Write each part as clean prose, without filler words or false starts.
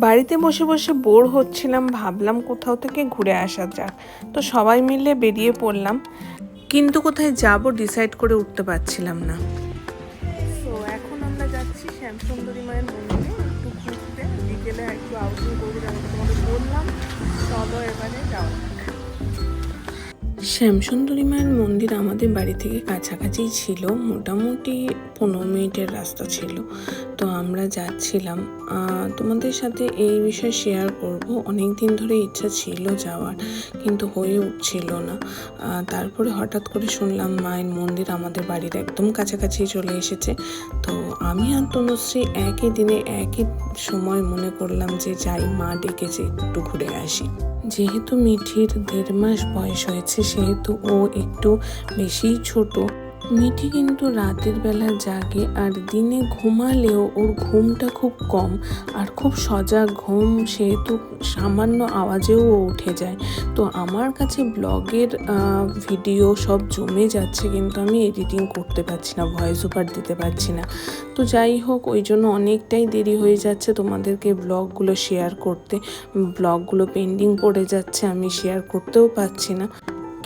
বাড়িতে বসে বসে বোর হচ্ছিলাম, ভাবলাম কোথাও থেকে ঘুরে আসা যাক। তো সবাই মিলে বেরিয়ে পড়লাম, কিন্তু কোথায় যাব ডিসাইড করে উঠতে পারছিলাম না। তো এখন আমরা যাচ্ছি শ্যামসুন্দরী মায়ের মন্দিরে একটু ঘুরতে, বিকেলে একটু আউটিং করবো, যেমন তোমাদের বললাম। চলো এবারে যাওয়া যাক। শ্যামসুন্দরী মায়ের মন্দির আমাদের বাড়ি থেকে কাছাকাছি ছিল, মোটামুটি 15 মিনিটের রাস্তা ছিল। তো আমরা যাচ্ছিলাম, তোমাদের সাথে এই বিষয়ে শেয়ার করব। অনেক দিন ধরে ইচ্ছা ছিল যাওয়ার, কিন্তু হয়ে উঠছিল না। তারপরে হঠাৎ করে শুনলাম মায়ের মন্দির আমাদের বাড়ির একদম কাছাকাছি চলে এসেছে। তো আমি আর তনুশ্রী একই দিনে একই সময় মনে করলাম যে যাই, মা ডেকেছে, একটু ঘুরে আসি। যেহেতু মিঠির 1.5 মাস বয়স হয়েছে, সেহেতু ও একটু বেশিই ছোট। মিঠি কিন্তু রাতের বেলা জাগে, আর দিনে ঘুমালেও ওর ঘুমটা খুব কম আর খুব সজাগ ঘুম, সেহেতু সামান্য আওয়াজেও ও উঠে যায়। তো আমার কাছে ব্লগের ভিডিও সব জমে যাচ্ছে, কিন্তু আমি এডিটিং করতে পারছি না, ভয়েস ওভার দিতে পারছি না। তো যাই হোক, ওই জন্য অনেকটাই দেরি হয়ে যাচ্ছে তোমাদেরকে ব্লগগুলো শেয়ার করতে। ব্লগগুলো পেন্ডিং পড়ে যাচ্ছে, আমি শেয়ার করতেও পারছি না।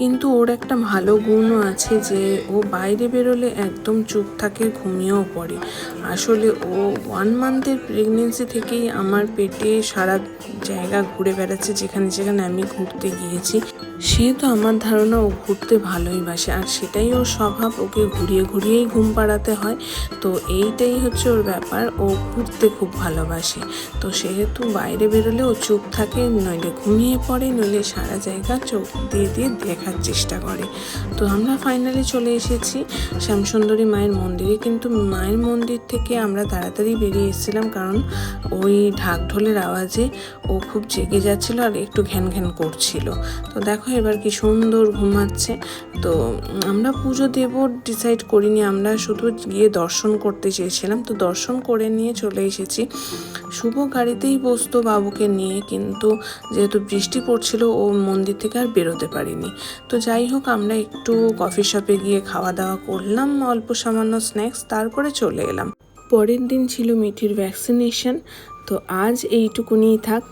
কিন্তু ওর একটা ভালো গুণও আছে যে ও বাইরে বেরোলে একদম চুপ থাকে, ঘুমিয়েও পড়ে। আসলে ও 1 মান্থের প্রেগনেন্সি থেকেই আমার পেটে সারা জায়গা ঘুরে বেড়াচ্ছে, যেখানে যেখানে আমি ঘুরতে গিয়েছি। সেহেতু আমার ধারণা ও ঘুরতে ভালোই বাসে, আর সেটাই ওর স্বভাব, ওকে ঘুরিয়ে ঘুরিয়েই ঘুম পাড়াতে হয়। তো এইটাই হচ্ছে ওর ব্যাপার, ও ঘুরতে খুব ভালোবাসে। তো সেহেতু বাইরে বেরোলে ও চুপ থাকে, নইলে ঘুমিয়ে পড়ে, নইলে সারা জায়গা চোখ দিয়ে দিয়ে দেখার চেষ্টা করে। তো আমরা ফাইনালি চলে এসেছি শ্যামসুন্দরী মায়ের মন্দিরে। কিন্তু মায়ের মন্দির থেকে আমরা তাড়াতাড়ি বেরিয়ে এসেছিলাম, কারণ ওই ঢাক ঢোলের আওয়াজে ও খুব জেগে যাচ্ছিল আর একটু ঘ্যান ঘ্যান করছিল। তো দেখো এবার কি সুন্দর ঘুমাচ্ছে। তো আমরা পুজো দেব ডিসাইড করিনি, আমরা শুধু গিয়ে দর্শন করতে চেয়েছিলাম। তো দর্শন করে নিয়ে চলে এসেছি। শুভ গাড়িতেই বসতো বাবুকে নিয়ে, কিন্তু যেহেতু বৃষ্টি পড়ছিল ও মন্দির থেকে আর বেরোতে পারিনি। তো যাই হোক, আমরা একটু কফি শপে গিয়ে খাওয়া দাওয়া করলাম, অল্প সামান্য স্ন্যাক্স, তারপরে চলে এলাম। পরের দিন ছিল মিঠির ভ্যাকসিনেশন। তো আজ এইটুকুনিই থাক।